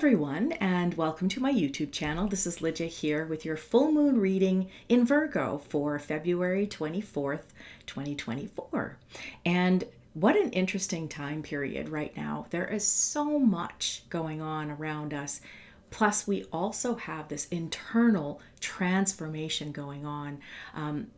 everyone, and welcome to my YouTube channel. This is Lydia here with your full moon reading in Virgo for February 24th, 2024. And what an interesting time period right now. There is so much going on around us. Plus, we also have this internal transformation going on.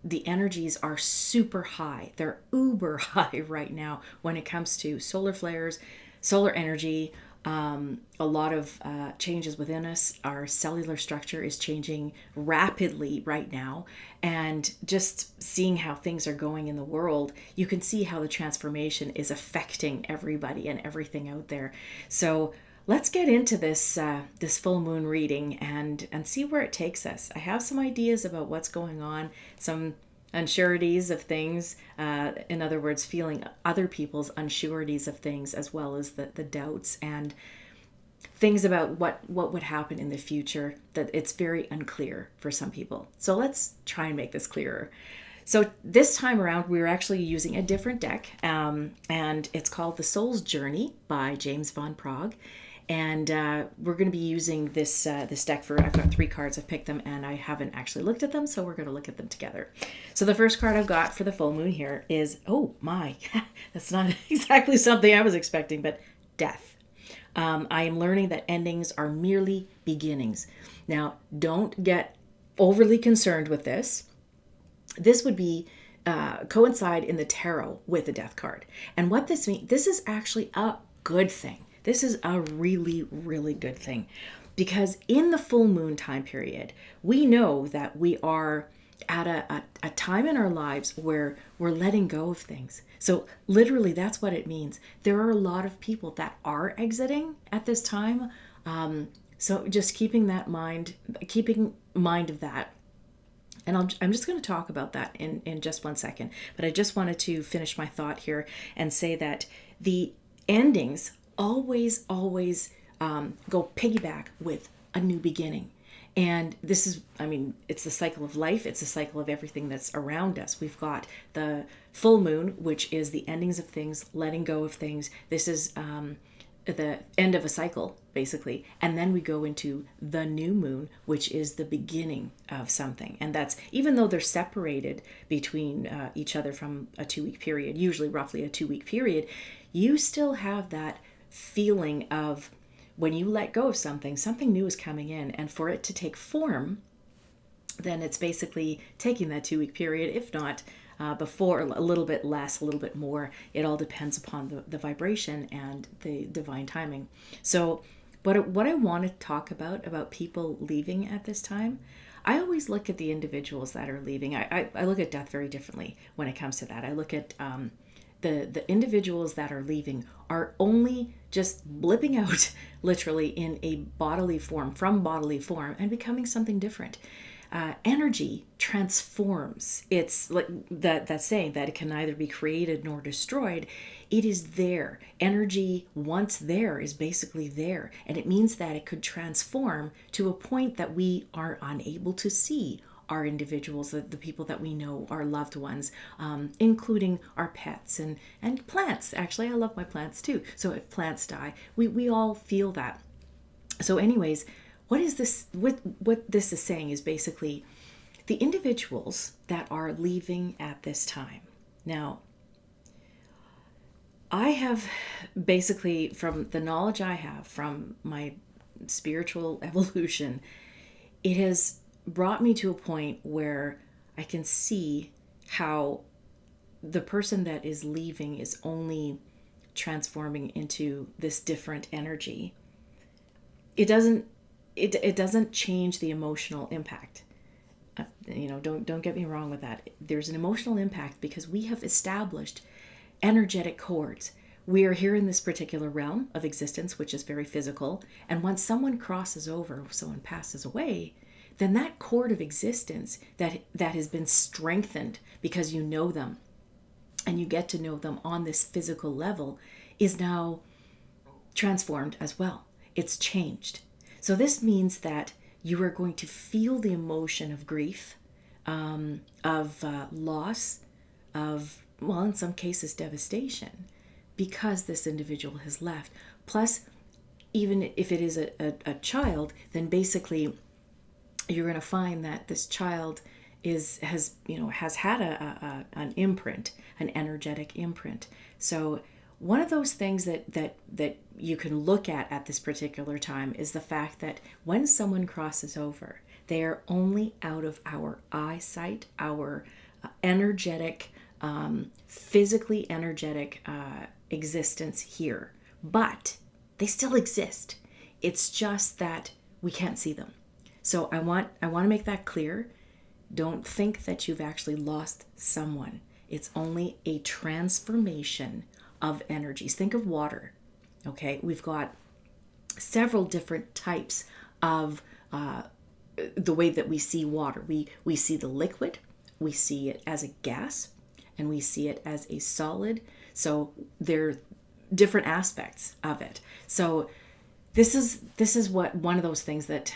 The energies are super high. They're uber high right now when it comes to solar flares, solar energy, a lot of changes within us. Our cellular structure is changing rapidly right now. And just seeing how things are going in the world, you can see how the transformation is affecting everybody and everything out there. So let's get into this this full moon reading and see where it takes us. I have some ideas about what's going on, some unsureties of things, in other words, feeling other people's unsureties of things, as well as the doubts and things about what would happen in the future, that it's very unclear for some people. So let's try and make this clearer. So this time around, we're actually using a different deck, and it's called The Soul's Journey by James Van Praagh. And we're going to be using this deck for, I've got 3 cards, I've picked them, and I haven't actually looked at them, so we're going to look at them together. So the first card I've got for the full moon here is, oh my, that's not exactly something I was expecting, but death. I am learning that endings are merely beginnings. Now, don't get overly concerned with this. This would be coincide in the tarot with the death card. And what this means, this is actually a good thing. This is a really, really good thing, because in the full moon time period, we know that we are at a time in our lives where we're letting go of things. So literally, that's what it means. There are a lot of people that are exiting at this time. So just keeping mind of that. And I'm just going to talk about that in just one second. But I just wanted to finish my thought here and say that the endings always go piggyback with a new beginning. And this is, it's the cycle of life. It's the cycle of everything that's around us. We've got the full moon, which is the endings of things, letting go of things. This is the end of a cycle, basically. And then we go into the new moon, which is the beginning of something. And that's, even though they're separated between each other from a 2-week period, usually roughly a 2-week period, you still have that feeling of when you let go of something new is coming in. And for it to take form, then it's basically taking that 2-week period, if not before, a little bit less, a little bit more. It all depends upon the vibration and the divine timing. So what I want to talk about people leaving at this time, I always look at the individuals that are leaving. I look at death very differently when it comes to that. I look at the individuals that are leaving are only just blipping out literally in a bodily form, from bodily form, and becoming something different. Energy transforms. It's like that saying that it can neither be created nor destroyed. It is there. Energy, once there, is basically there. And it means that it could transform to a point that we are unable to see our individuals, the people that we know, our loved ones, including our pets and plants. Actually, I love my plants too. So if plants die, we all feel that. So anyways, what this is saying is basically the individuals that are leaving at this time. Now, I have basically, from the knowledge I have from my spiritual evolution, it has brought me to a point where I can see how the person that is leaving is only transforming into this different energy. It doesn't change the emotional impact. Don't get me wrong with that. There's an emotional impact because we have established energetic cords. We are here in this particular realm of existence, which is very physical. And once someone crosses over, someone passes away, then that cord of existence that has been strengthened because you know them and you get to know them on this physical level is now transformed as well. It's changed. So this means that you are going to feel the emotion of grief, of loss, of, well, in some cases, devastation, because this individual has left. Plus, even if it is a child, then basically you're going to find that this child has had an imprint, an energetic imprint. So one of those things that you can look at this particular time is the fact that when someone crosses over, they are only out of our eyesight, our energetic, physically energetic existence here. But they still exist. It's just that we can't see them. So I want to make that clear. Don't think that you've actually lost someone. It's only a transformation of energies. Think of water. Okay, we've got several different types of the way that we see water. We see the liquid, we see it as a gas, and we see it as a solid. So they're different aspects of it. So this is what one of those things that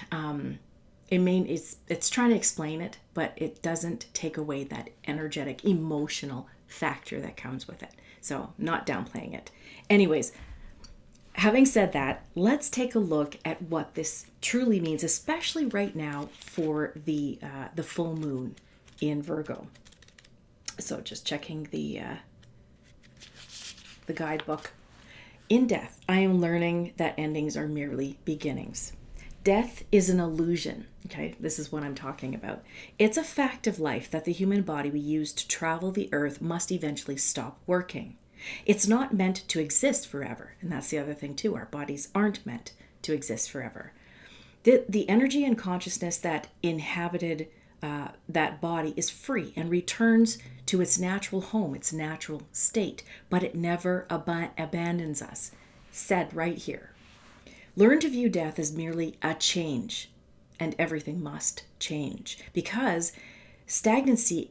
it's trying to explain it, but it doesn't take away that energetic, emotional factor that comes with it. So not downplaying it. Anyways, having said that, let's take a look at what this truly means, especially right now for the full moon in Virgo. So just checking the guidebook. In death, I am learning that endings are merely beginnings. Death is an illusion. Okay, this is what I'm talking about. It's a fact of life that the human body we use to travel the earth must eventually stop working. It's not meant to exist forever. And that's the other thing too. Our bodies aren't meant to exist forever. The energy and consciousness that inhabited that body is free and returns to its natural home, its natural state, but it never abandons us. Said right here. Learn to view death as merely a change, and everything must change, because stagnancy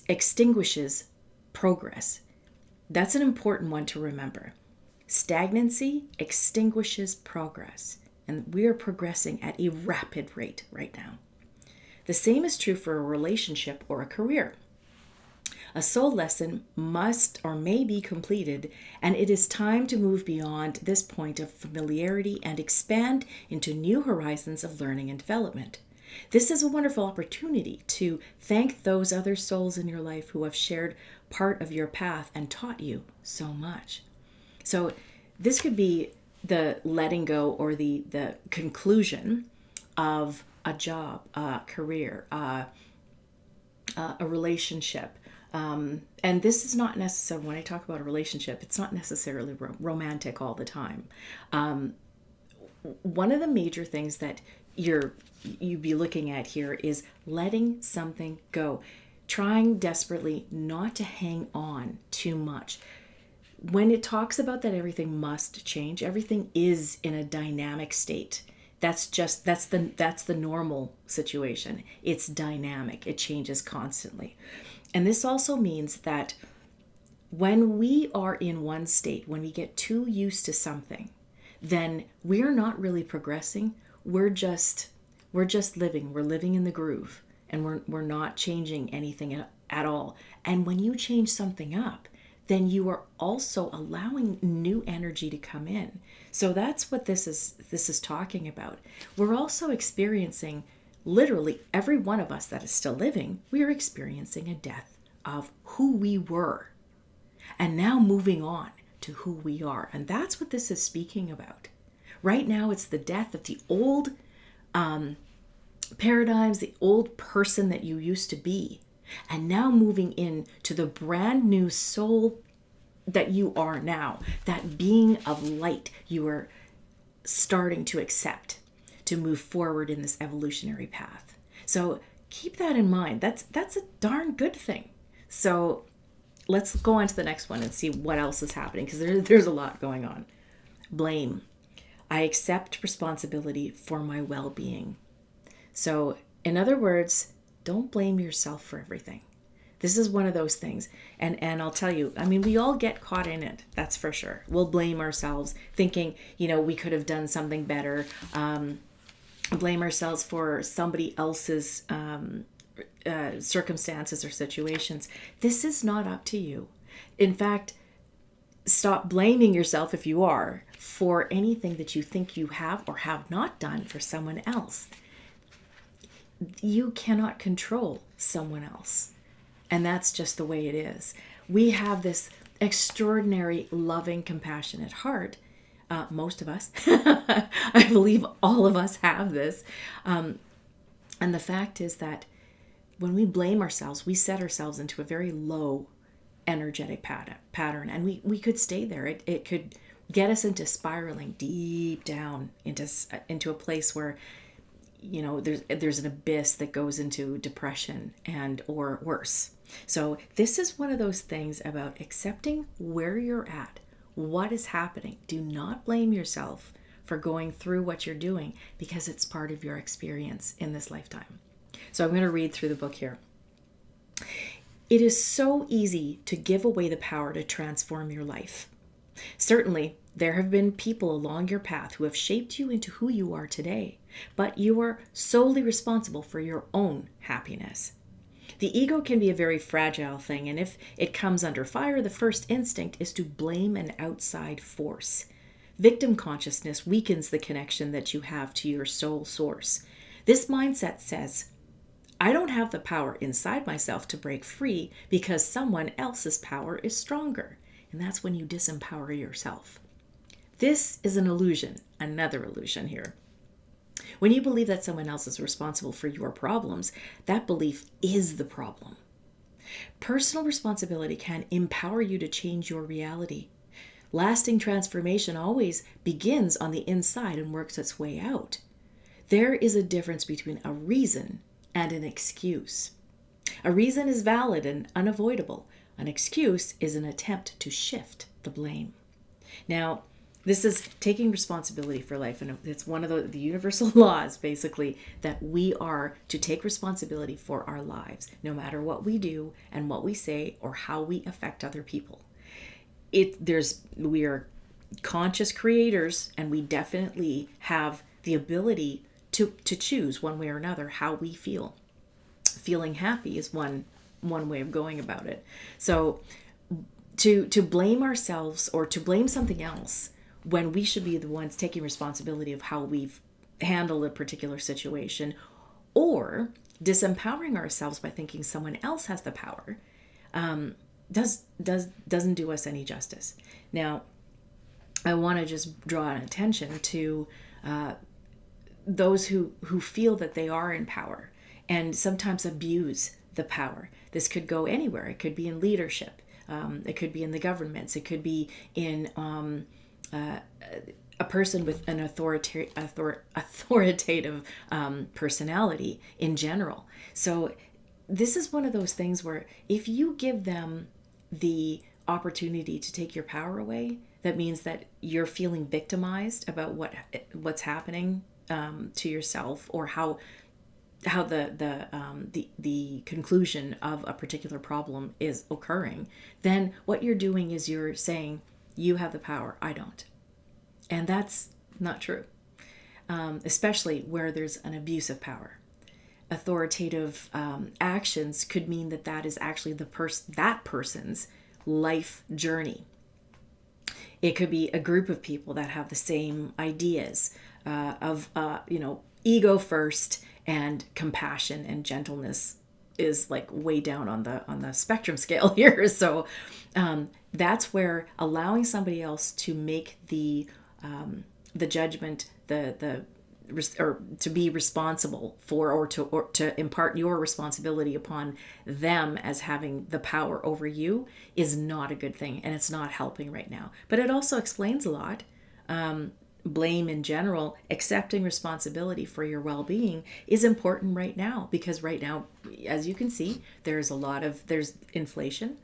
extinguishes progress. That's an important one to remember. Stagnancy extinguishes progress, and we are progressing at a rapid rate right now. The same is true for a relationship or a career. A soul lesson must or may be completed, and it is time to move beyond this point of familiarity and expand into new horizons of learning and development. This is a wonderful opportunity to thank those other souls in your life who have shared part of your path and taught you so much. So this could be the letting go or the conclusion of a job, a career, a relationship. And this is not necessarily, when I talk about a relationship, it's not necessarily romantic all the time. One of the major things that you'd be looking at here is letting something go, trying desperately not to hang on too much. When it talks about that everything must change, everything is in a dynamic state. That's the normal situation. It's dynamic. It changes constantly. And this also means that when we are in one state, when we get too used to something, then we're not really progressing. We're just living. We're living in the groove, and we're not changing anything at all. And when you change something up, then you are also allowing new energy to come in. So that's what this is talking about. We're also experiencing, literally every one of us that is still living, we are experiencing a death of who we were, and now moving on to who we are. And that's what this is speaking about. Right now, it's the death of the old paradigms, the old person that you used to be, and now moving into the brand new soul that you are now, that being of light you are starting to accept to move forward in this evolutionary path. So keep that in mind. That's a darn good thing. So let's go on to the next one and see what else is happening, because there's a lot going on. Blame. I accept responsibility for my well-being. So in other words, don't blame yourself for everything. This is one of those things. And I'll tell you, I mean, we all get caught in it. That's for sure. We'll blame ourselves thinking, we could have done something better. Blame ourselves for somebody else's circumstances or situations. This is not up to you. In fact, stop blaming yourself if you are. for anything that you think you have or have not done for someone else. You cannot control someone else. And that's just the way it is. We have this extraordinary, loving, compassionate heart. Most of us. I believe all of us have this. And the fact is that when we blame ourselves, we set ourselves into a very low energetic pattern. And we could stay there. It could get us into spiraling deep down into a place where, you know, there's an abyss that goes into depression and or worse. So this is one of those things about accepting where you're at, what is happening. Do not blame yourself for going through what you're doing, because it's part of your experience in this lifetime. So I'm going to read through the book here. It is so easy to give away the power to transform your life. Certainly, there have been people along your path who have shaped you into who you are today, but you are solely responsible for your own happiness. The ego can be a very fragile thing, and if it comes under fire, the first instinct is to blame an outside force. Victim consciousness weakens the connection that you have to your soul source. This mindset says, I don't have the power inside myself to break free because someone else's power is stronger. And that's when you disempower yourself. This is an illusion, another illusion here. When you believe that someone else is responsible for your problems, that belief is the problem. Personal responsibility can empower you to change your reality. Lasting transformation always begins on the inside and works its way out. There is a difference between a reason and an excuse. A reason is valid and unavoidable. An excuse is an attempt to shift the blame. Now, this is taking responsibility for life, and it's one of the universal laws, basically, that we are to take responsibility for our lives, no matter what we do and what we say or how we affect other people. We are conscious creators, and we definitely have the ability to choose one way or another how we feel. Feeling happy is one way of going about it. So to blame ourselves or to blame something else when we should be the ones taking responsibility of how we've handled a particular situation, or disempowering ourselves by thinking someone else has the power, doesn't do us any justice. Now, I want to just draw an attention to those who feel that they are in power and sometimes abuse the power. This could go anywhere. It could be in leadership. It could be in the governments. It could be in a person with an authoritative personality in general. So this is one of those things where if you give them the opportunity to take your power away, that means that you're feeling victimized about what's happening to yourself, or how the conclusion of a particular problem is occurring. Then what you're doing is you're saying, you have the power, I don't. And that's not true, especially where there's an abuse of power. Authoritative actions could mean that is actually that person's life journey. It could be a group of people that have the same ideas of ego first, and compassion and gentleness is like way down on the spectrum scale here. So that's where allowing somebody else to make the judgment, or to be responsible for, or to impart your responsibility upon them as having the power over you, is not a good thing, and it's not helping right now. But it also explains a lot. Blame in general, accepting responsibility for your well-being is important right now, because right now, as you can see, there's inflation,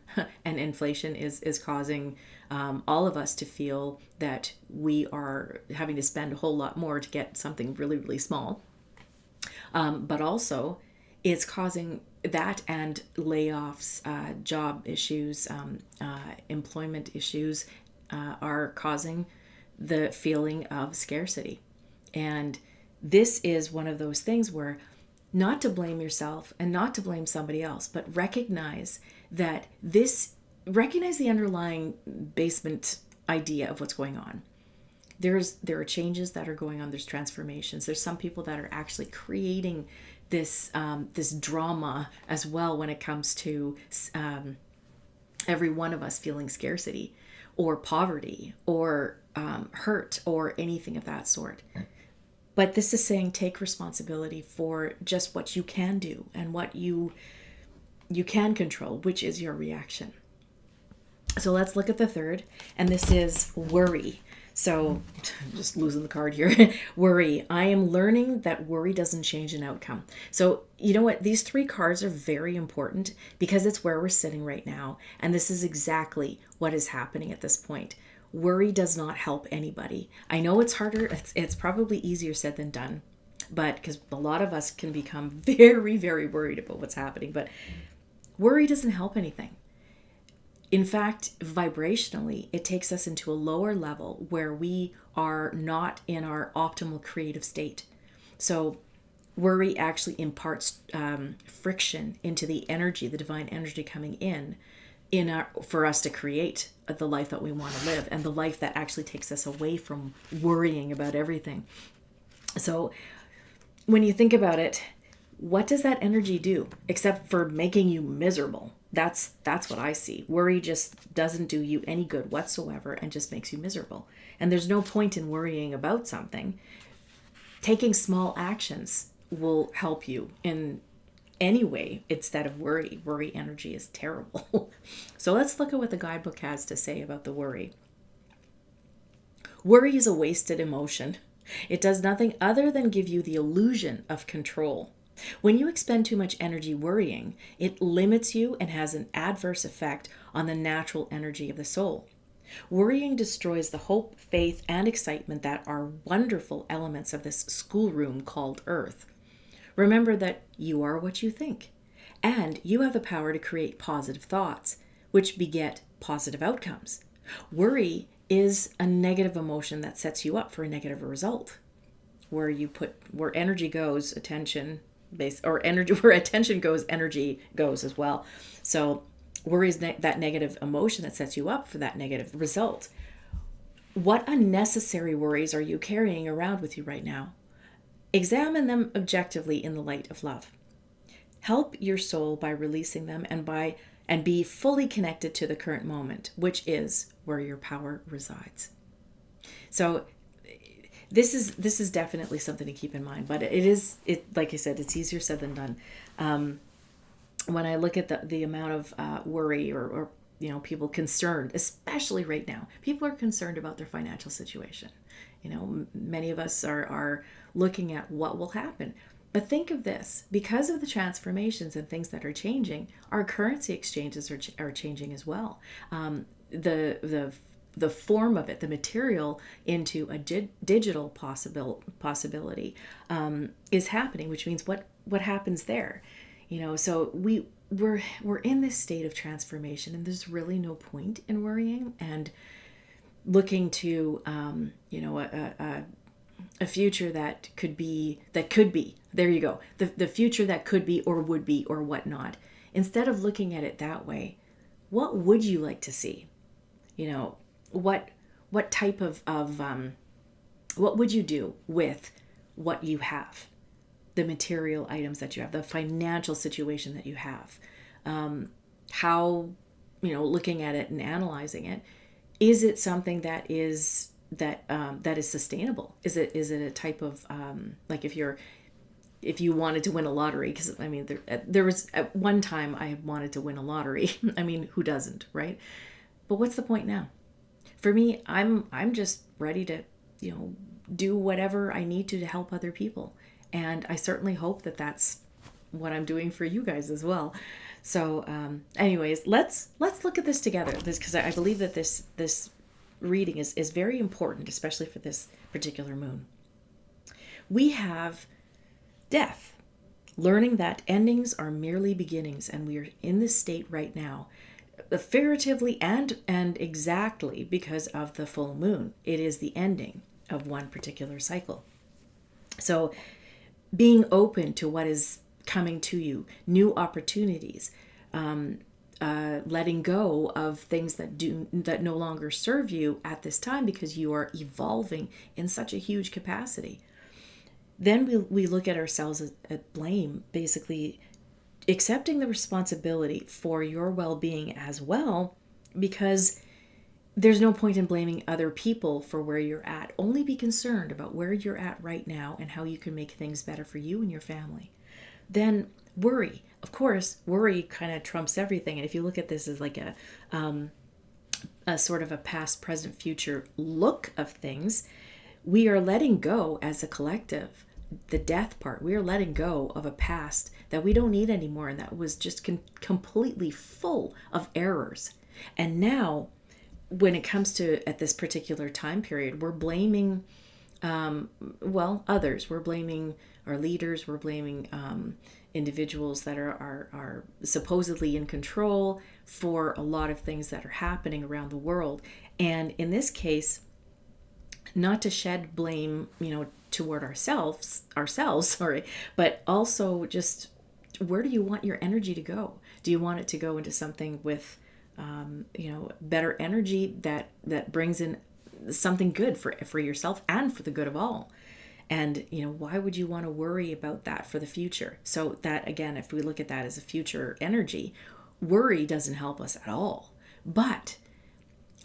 and inflation is causing all of us to feel that we are having to spend a whole lot more to get something really, really small. But also it's causing that, and layoffs, job issues, employment issues are causing the feeling of scarcity. And this is one of those things where not to blame yourself and not to blame somebody else, but recognize the underlying basement idea of what's going on. there are changes that are going on. There's transformations. There's some people that are actually creating this drama as well when it comes to every one of us feeling scarcity or poverty or hurt or anything of that sort. But this is saying take responsibility for just what you can do and what you can control, which is your reaction. So let's look at the third, and this is worry. So I'm just losing the card here. Worry. I am learning that worry doesn't change an outcome. So you know what? These three cards are very important because it's where we're sitting right now. And this is exactly what is happening at this point. Worry does not help anybody. I know it's harder. It's probably easier said than done, but because a lot of us can become very, very worried about what's happening, but worry doesn't help anything. In fact, vibrationally, it takes us into a lower level where we are not in our optimal creative state. So worry actually imparts friction into the energy, the divine energy coming for us to create the life that we want to live and the life that actually takes us away from worrying about everything. So when you think about it, what does that energy do except for making you miserable? That's what I see. Worry just doesn't do you any good whatsoever and just makes you miserable. And there's no point in worrying about something. Taking small actions will help you in any way instead of worry. Worry energy is terrible. So let's look at what the guidebook has to say about the worry. Worry is a wasted emotion. It does nothing other than give you the illusion of control. When you expend too much energy worrying, it limits you and has an adverse effect on the natural energy of the soul. Worrying destroys the hope, faith, and excitement that are wonderful elements of this schoolroom called Earth. Remember that you are what you think, and you have the power to create positive thoughts, which beget positive outcomes. Worry is a negative emotion that sets you up for a negative result. Where energy goes, where attention goes, energy goes as well. So worry is that negative emotion that sets you up for that negative result. What unnecessary worries are you carrying around with you right now? Examine them objectively in the light of love. Help your soul by releasing them and be fully connected to the current moment, which is where your power resides. So this is definitely something to keep in mind, but it like I said, it's easier said than done. When I look at the amount of worry or people concerned, especially right now, people are concerned about their financial situation. Many of us are looking at what will happen. But think of this, because of the transformations and things that are changing, our currency exchanges are changing as well. The form of it, the material into a digital possibility is happening, which means what happens there, so we're in this state of transformation, and there's really no point in worrying and looking to a future that could be there you go, the future that could be or would be or whatnot. Instead of looking at it that way, what would you like to see? What type of what would you do with what you have, the material items that you have, the financial situation that you have? How, looking at it and analyzing it, is it something that is sustainable? Is it a type of like if you wanted to win a lottery, because there was at one time I wanted to win a lottery. Who doesn't, right? But what's the point now? For me, I'm just ready to, do whatever I need to help other people. And I certainly hope that that's what I'm doing for you guys as well. So anyways, let's look at this together, because I believe that this reading is very important, especially for this particular moon. We have death, learning that endings are merely beginnings, and we are in this state right now, figuratively and exactly because of the full moon. It is the ending of one particular cycle. So being open to what is coming to you, new opportunities, letting go of things that no longer serve you at this time, because you are evolving in such a huge capacity. Then we look at ourselves at blame, basically accepting the responsibility for your well-being as well, because there's no point in blaming other people for where you're at. Only be concerned about where you're at right now and how you can make things better for you and your family. Then worry. Of course, worry kind of trumps everything. And if you look at this as like a sort of a past, present, future look of things, we are letting go as a collective. The death part, we are letting go of a past that we don't need anymore, and that was just completely full of errors. And now, when it comes to at this particular time period, we're blaming others. We're blaming our leaders. We're blaming individuals that are supposedly in control for a lot of things that are happening around the world. And in this case, not to shed blame, toward ourselves, sorry, but also just, where do you want your energy to go? Do you want it to go into something with, better energy that brings in something good for yourself and for the good of all? And, why would you want to worry about that for the future? So that, again, if we look at that as a future energy, worry doesn't help us at all. But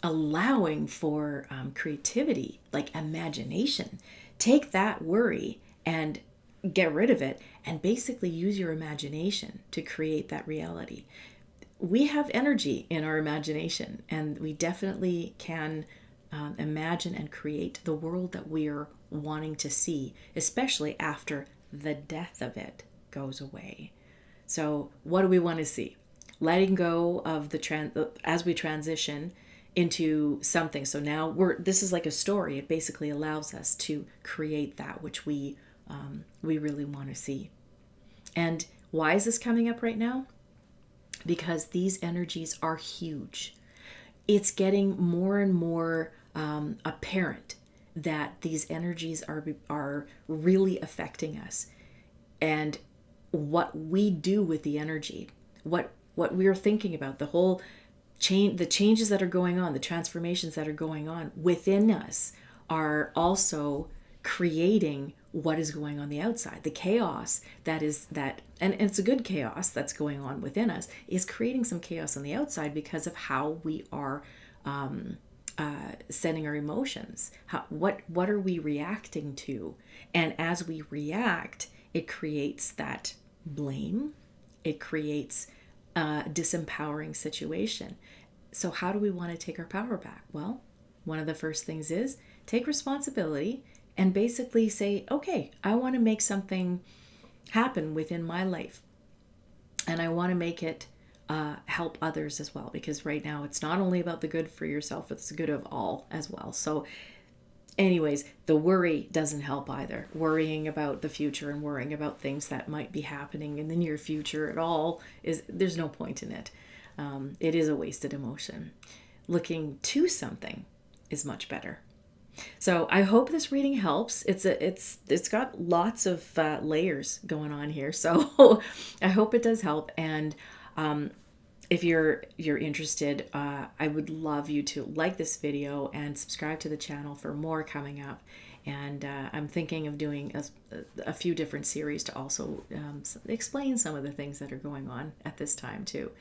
allowing for creativity, like imagination, take that worry and get rid of it, and basically use your imagination to create that reality. We have energy in our imagination, and we definitely can imagine and create the world that we're wanting to see, especially after the death of it goes away. So what do we want to see? Letting go of as we transition into something. So now this is like a story. It basically allows us to create that which we really want to see. And why is this coming up right now? Because these energies are huge. It's getting more and more apparent that these energies are really affecting us, and what we do with the energy, what we're thinking about, the whole the changes that are going on, the transformations that are going on within us are also creating what is going on the outside. The chaos and it's a good chaos that's going on within us, is creating some chaos on the outside because of how we are sending our emotions. What are we reacting to? And as we react, it creates that blame. It creates a disempowering situation. So how do we want to take our power back? Well, one of the first things is take responsibility and basically say, okay, I want to make something happen within my life, and I want to make it help others as well, because right now it's not only about the good for yourself, it's the good of all as well. So anyways, the worry doesn't help either. Worrying about the future and worrying about things that might be happening in the near future at all, there's no point in it. It is a wasted emotion. Looking to something is much better. So I hope this reading helps. It's got lots of layers going on here, so I hope it does help. And if you're interested, I would love you to like this video and subscribe to the channel for more coming up. And I'm thinking of doing a few different series to also explain some of the things that are going on at this time too.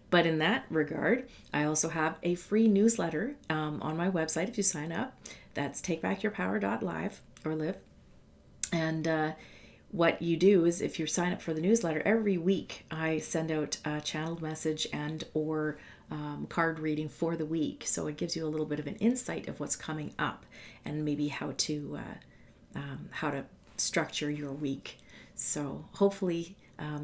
But in that regard, I also have a free newsletter on my website if you sign up. That's takebackyourpower.live or live. And what you do is, if you sign up for the newsletter, every week I send out a channeled message and or card reading for the week. So it gives you a little bit of an insight of what's coming up and maybe how to structure your week. So hopefully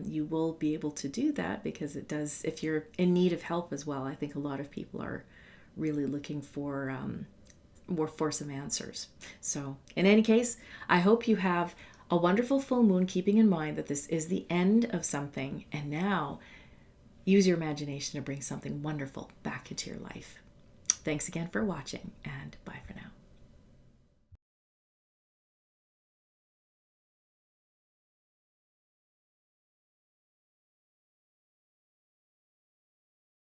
you will be able to do that, because it does, if you're in need of help as well. I think a lot of people are really looking for some answers. So in any case, I hope you have a wonderful full moon, keeping in mind that this is the end of something, and now use your imagination to bring something wonderful back into your life. Thanks again for watching, and bye for now.